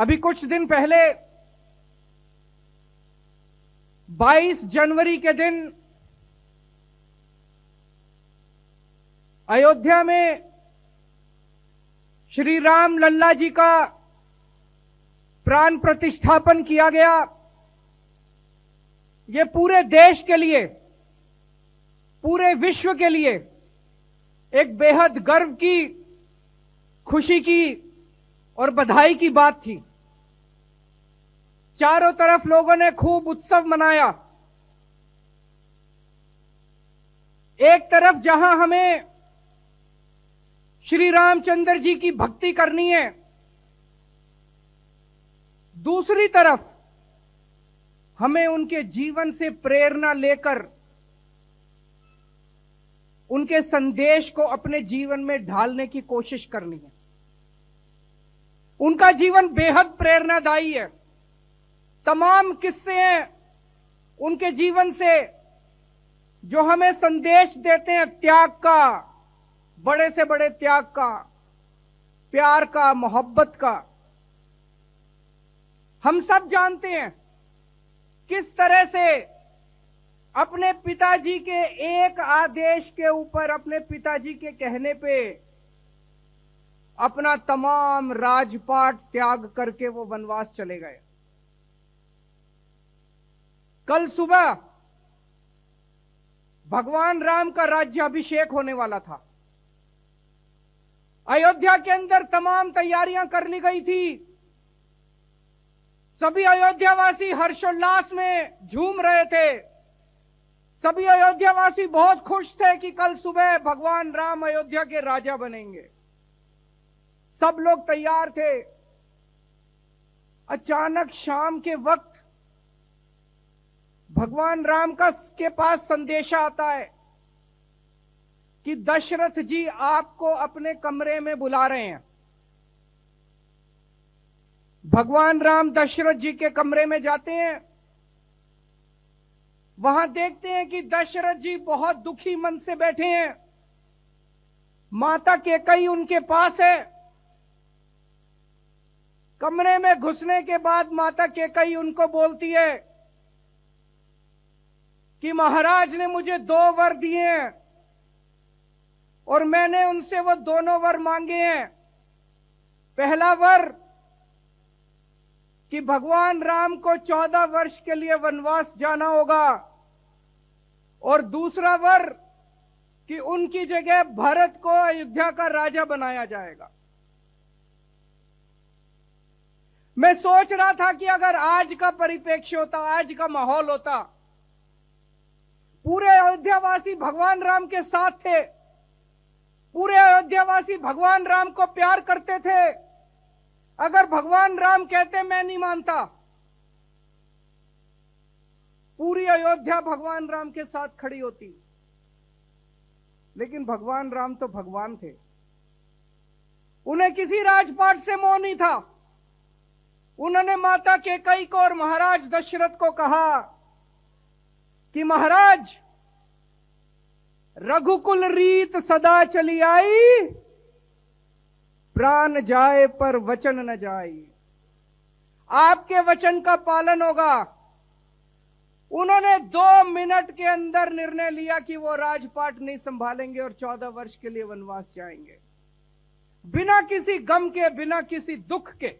अभी कुछ दिन पहले 22 जनवरी के दिन अयोध्या में श्री राम लल्ला जी का प्राण प्रतिष्ठापन किया गया। ये पूरे देश के लिए, पूरे विश्व के लिए एक बेहद गर्व की, खुशी की और बधाई की बात थी। चारों तरफ लोगों ने खूब उत्सव मनाया। एक तरफ जहां हमें श्री रामचंद्र जी की भक्ति करनी है, दूसरी तरफ हमें उनके जीवन से प्रेरणा लेकर उनके संदेश को अपने जीवन में ढालने की कोशिश करनी है। उनका जीवन बेहद प्रेरणादायी है। तमाम किस्से हैं उनके जीवन से जो हमें संदेश देते हैं त्याग का, बड़े से बड़े त्याग का, प्यार का, मोहब्बत का। हम सब जानते हैं किस तरह से अपने पिताजी के एक आदेश के ऊपर, अपने पिताजी के कहने पे अपना तमाम राजपाट त्याग करके वो वनवास चले गए। कल सुबह भगवान राम का राज्याभिषेक होने वाला था। अयोध्या के अंदर तमाम तैयारियां कर ली गई थी। सभी अयोध्यावासी हर्षोल्लास में झूम रहे थे। सभी अयोध्यावासी बहुत खुश थे कि कल सुबह भगवान राम अयोध्या के राजा बनेंगे। सब लोग तैयार थे। अचानक शाम के वक्त भगवान राम के पास संदेशा आता है कि दशरथ जी आपको अपने कमरे में बुला रहे हैं। भगवान राम दशरथ जी के कमरे में जाते हैं। वहां देखते हैं कि दशरथ जी बहुत दुखी मन से बैठे हैं। माता कैकेयी उनके पास है। कमरे में घुसने के बाद माता कैकेयी उनको बोलती है कि महाराज ने मुझे 2 वर दिए हैं और मैंने उनसे वो दोनों वर मांगे हैं। पहला वर कि भगवान राम को 14 वर्ष के लिए वनवास जाना होगा और दूसरा वर कि उनकी जगह भरत को अयोध्या का राजा बनाया जाएगा। मैं सोच रहा था कि अगर आज का परिप्रेक्ष्य होता, आज का माहौल होता, पूरे अयोध्यावासी भगवान राम के साथ थे, पूरे अयोध्यावासी भगवान राम को प्यार करते थे। अगर भगवान राम कहते मैं नहीं मानता, पूरी अयोध्या भगवान राम के साथ खड़ी होती। लेकिन भगवान राम तो भगवान थे। उन्हें किसी राजपाट से मोह नहीं था। उन्होंने माता कैकेयी को और महाराज दशरथ को कहा कि महाराज, रघुकुल रीत सदा चली आई, प्राण जाए पर वचन न जाए। आपके वचन का पालन होगा। उन्होंने 2 मिनट के अंदर निर्णय लिया कि वो राजपाट नहीं संभालेंगे और 14 वर्ष के लिए वनवास जाएंगे, बिना किसी गम के, बिना किसी दुख के।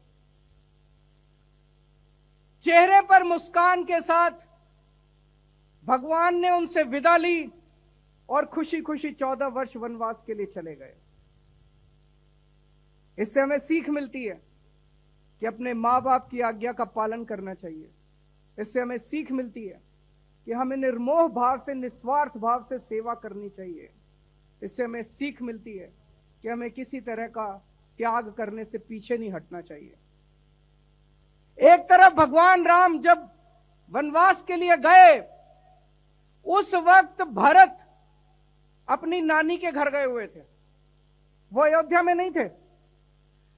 चेहरे पर मुस्कान के साथ भगवान ने उनसे विदा ली और खुशी खुशी 14 वर्ष वनवास के लिए चले गए। इससे हमें सीख मिलती है कि अपने मां बाप की आज्ञा का पालन करना चाहिए। इससे हमें सीख मिलती है कि हमें निर्मोह भाव से, निस्वार्थ भाव से सेवा करनी चाहिए। इससे हमें सीख मिलती है कि हमें किसी तरह का त्याग करने से पीछे नहीं हटना चाहिए। एक तरफ भगवान राम जब वनवास के लिए गए, उस वक्त भरत अपनी नानी के घर गए हुए थे। वो अयोध्या में नहीं थे।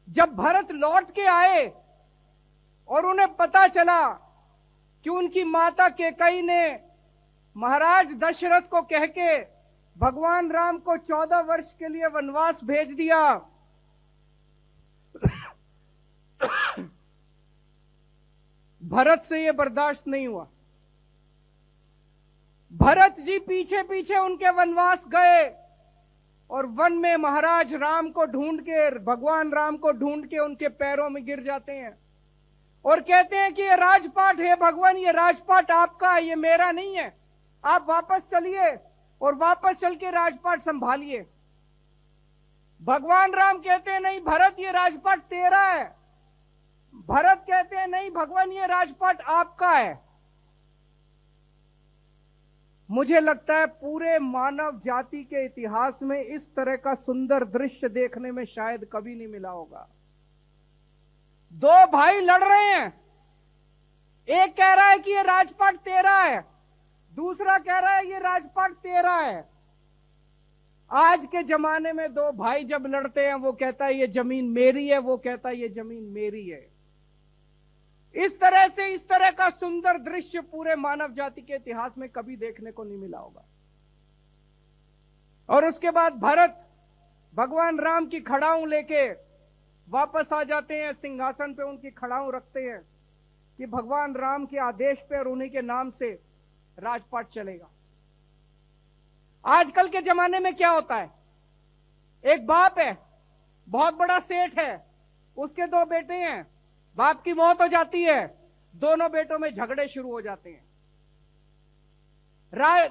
जब भरत लौट के आए और उन्हें पता चला कि उनकी माता कैकेयी ने महाराज दशरथ को कह के भगवान राम को 14 वर्ष के लिए वनवास भेज दिया, भरत से यह बर्दाश्त नहीं हुआ। भरत जी पीछे पीछे उनके वनवास गए और वन में महाराज राम को ढूंढ के, भगवान राम को ढूंढ के उनके पैरों में गिर जाते हैं और कहते हैं कि ये राजपाट है भगवान, ये राजपाट आपका है, ये मेरा नहीं है, आप वापस चलिए और वापस चल के राजपाट संभालिए। भगवान राम कहते हैं नहीं भरत, ये राजपाट तेरा है। भरत कहते हैं नहीं भगवान, ये राजपाट आपका है। मुझे लगता है पूरे मानव जाति के इतिहास में इस तरह का सुंदर दृश्य देखने में शायद कभी नहीं मिला होगा। दो भाई लड़ रहे हैं, एक कह रहा है कि ये राजपाट तेरा है, दूसरा कह रहा है ये राजपाट तेरा है। आज के जमाने में दो भाई जब लड़ते हैं, वो कहता है ये जमीन मेरी है, वो कहता है ये जमीन मेरी है। इस तरह से, इस तरह का सुंदर दृश्य पूरे मानव जाति के इतिहास में कभी देखने को नहीं मिला होगा। और उसके बाद भरत भगवान राम की खड़ाऊं लेके वापस आ जाते हैं, सिंहासन पे उनकी खड़ाऊं रखते हैं कि भगवान राम के आदेश पे और उन्हीं के नाम से राजपाट चलेगा। आजकल के जमाने में क्या होता है, एक बाप है, बहुत बड़ा सेठ है, उसके दो बेटे हैं, बाप की मौत हो जाती है, दोनों बेटों में झगड़े शुरू हो जाते हैं।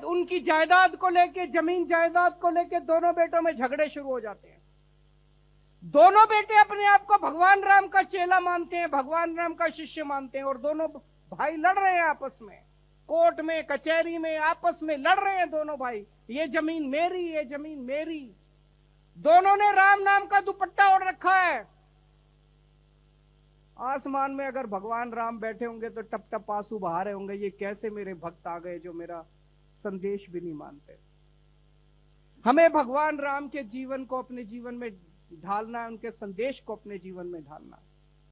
उनकी जायदाद को लेके, जमीन जायदाद को लेके दोनों बेटों में झगड़े शुरू हो जाते हैं। दोनों बेटे अपने आप को भगवान राम का चेला मानते हैं, भगवान राम का शिष्य मानते हैं, और दोनों भाई लड़ रहे हैं आपस में, कोर्ट में, कचहरी में, आपस में लड़ रहे हैं दोनों भाई, ये जमीन मेरी, ये जमीन मेरी। दोनों ने राम नाम का दुपट्टा ओढ़ रखा है। आसमान में अगर भगवान राम बैठे होंगे तो टप टप आंसू बहा रहे होंगे, ये कैसे मेरे भक्त आ गए जो मेरा संदेश भी नहीं मानते। हमें भगवान राम के जीवन को अपने जीवन में ढालना है, उनके संदेश को अपने जीवन में ढालना है।